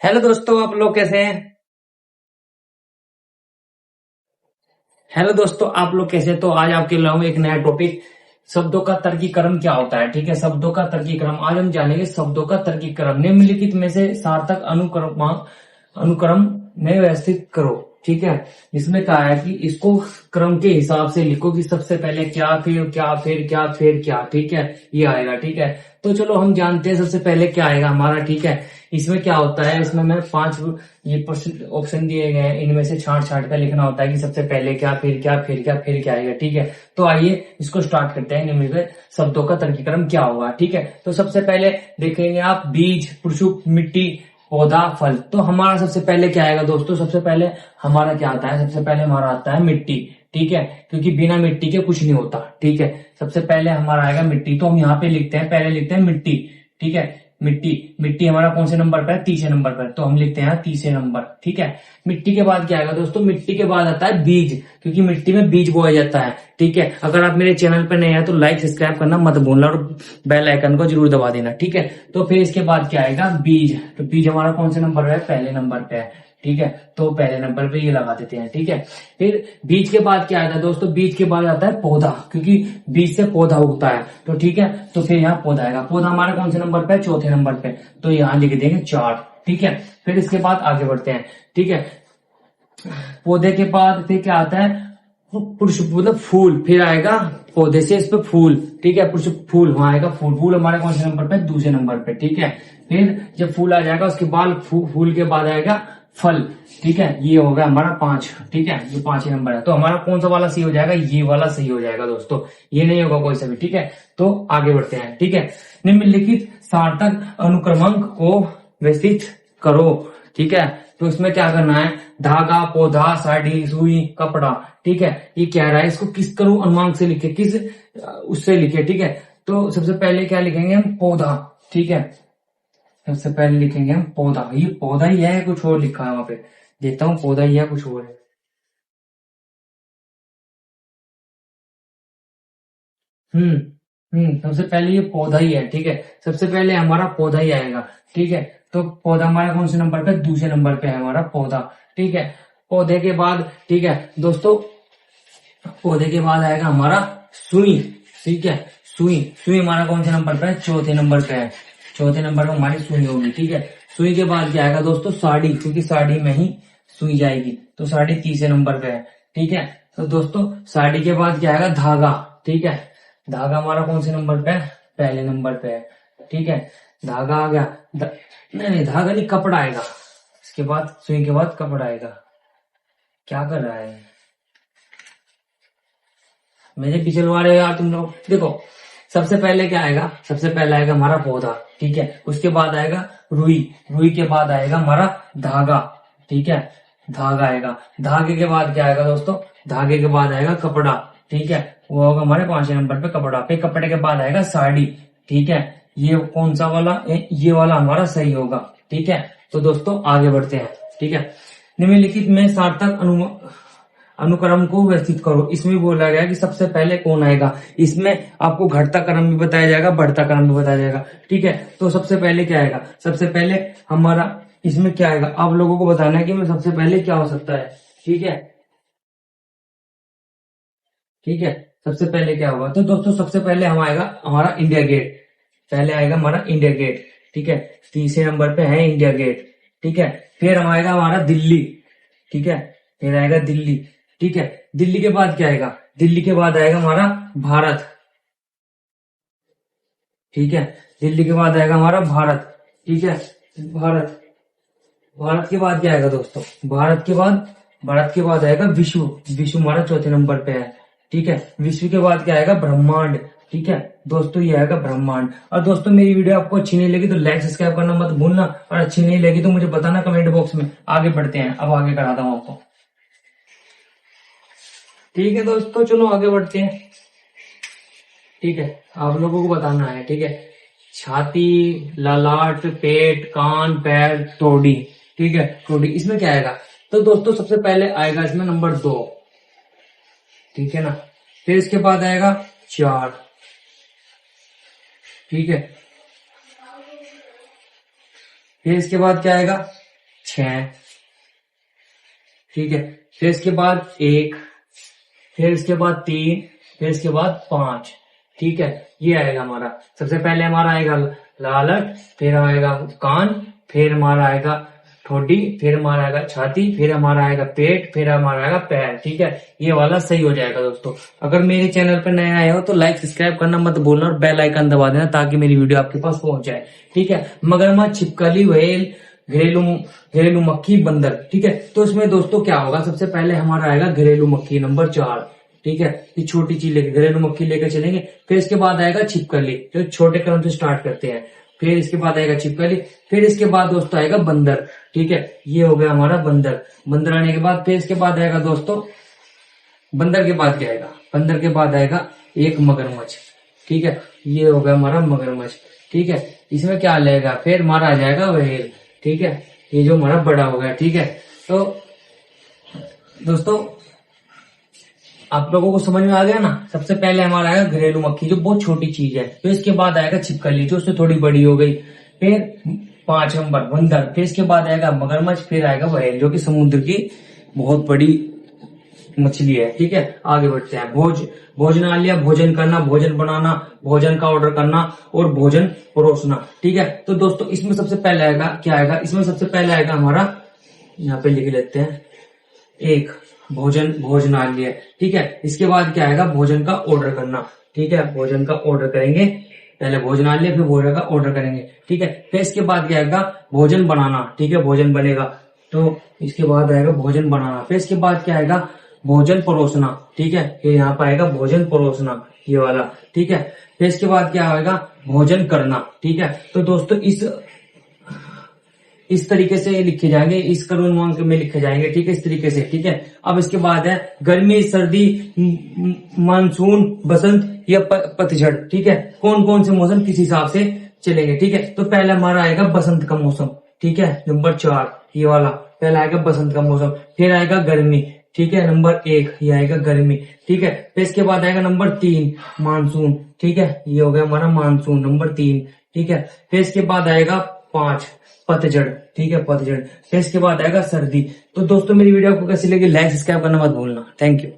Hello दोस्तों, आप लोग कैसे हैं। हेलो दोस्तों, आप लोग कैसे हैं? तो आज आपके लाऊं एक नया टॉपिक, शब्दों का तर्कीकरण क्या होता है। ठीक है, शब्दों का तर्कीकरण आज हम जानेंगे। शब्दों का तर्कीकरण निम्नलिखित में से सार्थक अनुक्रम अनुक्रम में व्यवस्थित करो। ठीक है, इसमें कहा है कि इसको क्रम के हिसाब से लिखो कि सबसे पहले क्या, फिर क्या, फिर क्या, फिर क्या। ठीक है, ये आएगा। ठीक है, तो चलो हम जानते हैं सबसे पहले क्या आएगा हमारा। ठीक है, इसमें क्या होता है, इसमें मैं 5 ये ऑप्शन दिए गए हैं, इनमें से छांट छांट कर लिखना होता है कि सबसे पहले क्या, फिर क्या, फिर क्या, फिर क्या आएगा। ठीक है, तो आइए इसको स्टार्ट करते हैं। निम्नलिखित शब्दों का तर्कीकरण क्या होगा। ठीक है, तो सबसे पहले देखेंगे आप बीज, पुष्प, मिट्टी, पौधा, फल। तो हमारा सबसे पहले क्या आएगा दोस्तों, सबसे पहले हमारा क्या आता है, सबसे पहले हमारा आता है मिट्टी। ठीक है, क्योंकि बिना मिट्टी के कुछ नहीं होता। ठीक है, सबसे पहले हमारा आएगा मिट्टी, तो हम यहाँ पे लिखते हैं, पहले लिखते हैं मिट्टी। ठीक है, मिट्टी। मिट्टी हमारा कौन से नंबर पर है, तीसरे नंबर पर, तो हम लिखते हैं यहाँ तीसरे नंबर। ठीक है, मिट्टी के बाद क्या आएगा दोस्तों, मिट्टी के बाद आता है बीज, क्योंकि मिट्टी में बीज बोया जाता है। ठीक है, अगर आप मेरे चैनल पर नए हैं तो लाइक सब्सक्राइब करना मत भूलना और बेल आइकन को जरूर दबा देना। ठीक है, तो फिर इसके बाद क्या आएगा, बीज। तो बीज हमारा कौन से नंबर पे है, पहले नंबर पे है। ठीक है, तो पहले नंबर पे ये लगा देते हैं। ठीक है, फिर बीज के बाद क्या आता है दोस्तों, बीज के बाद आता है पौधा, क्योंकि बीज से पौधा उगता है। तो ठीक है, तो फिर यहाँ पौधा आएगा। पौधा हमारा कौन से नंबर पे है, चौथे नंबर पे, तो यहाँ लिख देंगे 4। ठीक है, फिर इसके बाद आगे बढ़ते हैं। ठीक है, पौधे के बाद फिर क्या आता है, पुष्प मतलब फूल, फिर आएगा पौधे से इस पे फूल। ठीक है, पुष्प फूल, वहां आएगा फूल। फूल हमारे कौन से नंबर पे, दूसरे नंबर पे। ठीक है, फिर जब फूल आ जाएगा उसके बाद फूल के बाद आएगा फल। ठीक है, ये हो गया हमारा 5। ठीक है, ये 5 नंबर है, तो हमारा कौन सा वाला सही हो जाएगा, ये वाला सही हो जाएगा दोस्तों, ये नहीं होगा कोई सा भी। ठीक है, तो आगे बढ़ते हैं। ठीक है, निम्नलिखित सार्थक अनुक्रमांक को व्यवस्थित करो। ठीक है, तो इसमें क्या करना है, धागा, पौधा, साड़ी, सुई, कपड़ा। ठीक है, ये कह रहा है इसको किस करूं, अनुमान से लिखे, किस उससे लिखे। ठीक है, तो सबसे पहले क्या लिखेंगे हम, पौधा। ठीक है, सबसे पहले लिखेंगे हम पौधा। ये पौधा ही है, कुछ और लिखा है वहां पे, देखता हूँ पौधा ही है कुछ और है। हम्म सबसे पहले ये पौधा ही है। ठीक है, सबसे पहले हमारा पौधा ही आएगा। ठीक है, तो पौधा हमारा कौन से नंबर पे, दूसरे नंबर पे है हमारा पौधा। ठीक है, पौधे के बाद, ठीक है दोस्तों, पौधे के बाद आएगा हमारा सुई। ठीक है, सुई। सुई हमारा कौन से नंबर पे है, चौथे नंबर पे है। चौथे नंबर पे हमारी सुई होगी। ठीक है, सुई के बाद क्या आएगा दोस्तों, साड़ी, क्योंकि साड़ी में ही सुई जाएगी, तो साड़ी तीसरे नंबर पे है। ठीक है, तो दोस्तों साड़ी के बाद क्या आएगा, धागा। ठीक है, धागा हमारा कौन से नंबर पे है, पहले नंबर पे है। ठीक है, धागा आ गया। नहीं नहीं, धागा नहीं, कपड़ा आएगा इसके बाद, सुई के बाद कपड़ा आएगा। क्या कर रहा है, मेरे पीछे लगा रहे हो यार तुम लोग। देखो, सबसे पहले क्या आएगा, सबसे पहले आएगा हमारा पौधा। ठीक है, उसके बाद आएगा रुई। रुई के बाद आएगा हमारा धागा। ठीक है, धागा आएगा। धागे के बाद क्या आएगा दोस्तों, धागे के बाद आएगा कपड़ा। ठीक है, वो होगा हमारे 5वें नंबर पे कपड़ा। फिर कपड़े के बाद आएगा साड़ी। ठीक है, ये कौन सा वाला, ये वाला हमारा सही होगा। ठीक है, तो दोस्तों आगे बढ़ते हैं। ठीक है, निम्नलिखित में सार्थक अनुक्रम को व्यवस्थित करो। इसमें बोला गया कि सबसे पहले कौन आएगा, इसमें आपको घटता क्रम भी बताया जाएगा, बढ़ता क्रम भी बताया जाएगा। ठीक है, तो सबसे पहले क्या आएगा, सबसे पहले हमारा इसमें क्या आएगा, आप लोगों को बताना है कि मैं सबसे पहले क्या हो सकता है। ठीक है, ठीक है, सबसे पहले क्या होगा, तो दोस्तों सबसे पहले हम आएगा हमारा इंडिया गेट। पहले आएगा हमारा इंडिया गेट। ठीक है, तीसरे नंबर पे है इंडिया गेट। ठीक है, फिर हम आएगा हमारा दिल्ली। ठीक है, फिर आएगा दिल्ली। ठीक है, दिल्ली के बाद क्या आएगा, दिल्ली के बाद आएगा हमारा भारत। ठीक है, दिल्ली के बाद आएगा हमारा भारत। ठीक है, भारत। भारत के बाद क्या आएगा दोस्तों, भारत के बाद आएगा विश्व। विश्व हमारा चौथे नंबर पे है। ठीक है, विश्व के बाद क्या आएगा, ब्रह्मांड। ठीक है दोस्तों, ये आएगा ब्रह्मांड। और दोस्तों मेरी वीडियो आपको अच्छी नहीं लगी तो लाइक सब्सक्राइब करना मत भूलना, और अच्छी नहीं लगी तो मुझे बताना कमेंट बॉक्स में। आगे बढ़ते हैं, अब आगे कराता हूँ आपको। ठीक है दोस्तों, चलो आगे बढ़ते हैं। ठीक है, आप लोगों को बताना है। ठीक है, छाती, ललाट, पेट, कान, पैर, तोड़ी। ठीक है, तोड़ी, इसमें क्या आएगा, तो दोस्तों सबसे पहले आएगा इसमें नंबर 2। ठीक है ना, फिर इसके बाद आएगा 4। ठीक है, फिर इसके बाद क्या आएगा, 6, ठीक है। फिर इसके बाद 1, फिर इसके बाद 3, फिर इसके बाद 5, ठीक है। ये आएगा हमारा, सबसे पहले हमारा आएगा लालट, फिर आएगा कान, फिर हमारा आएगा ठोडी, फिर हमारा आएगा छाती, फिर हमारा आएगा पेट, फिर हमारा आएगा पैर, ठीक है। ये वाला सही हो जाएगा दोस्तों। अगर मेरे चैनल पर नए आए हो तो लाइक सब्सक्राइब करना मत भूलना और बेल आइकन दबा देना ताकि मेरी वीडियो आपके पास पहुंच जाए, ठीक है। मगरमच्छ, छिपकली, व्हेल, घरेलू मक्खी, बंदर, ठीक है। तो इसमें दोस्तों क्या होगा, सबसे पहले हमारा आएगा घरेलू मक्खी नंबर 4, ठीक है। ये छोटी चीज लेके घरेलू मक्खी लेकर चलेंगे। फिर इसके बाद आएगा छिपकली, जो छोटे क्रम से स्टार्ट करते हैं। फिर इसके बाद आएगा छिपकली, फिर इसके बाद दोस्तों आएगा बंदर, ठीक है। ये हो गया हमारा बंदर। बंदर आने के बाद फिर इसके बाद आएगा दोस्तों, बंदर के बाद क्या आएगा, बंदर के बाद आएगा एक मगरमच्छ, ठीक है। ये हो गया हमारा मगरमच्छ, ठीक है। इसमें क्या लगेगा, फिर हमारा आ जाएगा व्हेल, ठीक है। ये जो हमारा बड़ा हो गया, ठीक है। तो दोस्तों आप लोगों को समझ में आ गया ना। सबसे पहले हमारा आएगा घरेलू मक्खी, जो बहुत छोटी चीज है। फिर इसके बाद आएगा छिपकली, जो उससे थोड़ी बड़ी हो गई। फिर 5 नंबर बंदर, फिर इसके बाद आएगा मगरमच्छ, फिर आएगा व्हेल, जो कि समुद्र की बहुत बड़ी मछली है, ठीक है। आगे बढ़ते हैं। भोजनालय, भोजन करना, भोजन बनाना, भोजन का ऑर्डर करना और भोजन परोसना, ठीक है। तो दोस्तों इसमें सबसे पहले आएगा क्या आएगा, इसमें सबसे पहले आएगा हमारा, यहाँ पे लिख लेते हैं, 1 भोजनालय, ठीक है। इसके बाद क्या आएगा, भोजन का ऑर्डर करना, ठीक है। भोजन का ऑर्डर करेंगे, पहले भोजनालय फिर भोजन का ऑर्डर करेंगे, ठीक है। फिर इसके बाद क्या आएगा, भोजन बनाना, ठीक है। भोजन बनेगा, तो इसके बाद आएगा भोजन बनाना। फिर इसके बाद क्या आएगा, भोजन परोसना, ठीक है। फिर यहाँ पर आएगा भोजन परोसना, ये वाला, ठीक है। फिर इसके बाद क्या आएगा, भोजन करना, ठीक है। तो दोस्तों इस तरीके से लिखे जाएंगे, इस क्रमांक में लिखे जाएंगे, ठीक है, इस तरीके से, ठीक है। अब इसके बाद है गर्मी, सर्दी, मानसून, बसंत या पतझड़, ठीक है। कौन कौन से मौसम किस हिसाब से चलेंगे, ठीक है। तो पहला हमारा आएगा बसंत का मौसम, ठीक है, नंबर 4, ये वाला पहला आएगा बसंत का मौसम। फिर आएगा गर्मी, ठीक है, नंबर 1 ये आएगा गर्मी, ठीक है। फिर इसके बाद आएगा नंबर 3 मानसून, ठीक है। ये हो गया हमारा मानसून नंबर 3, ठीक है। फिर इसके बाद आएगा 5 पतझड़, ठीक है, पतझड़। फिर इसके बाद आएगा सर्दी। तो दोस्तों मेरी वीडियो आपको कैसी लगी, लाइक सब्सक्राइब करना मत भूलना। Thank you.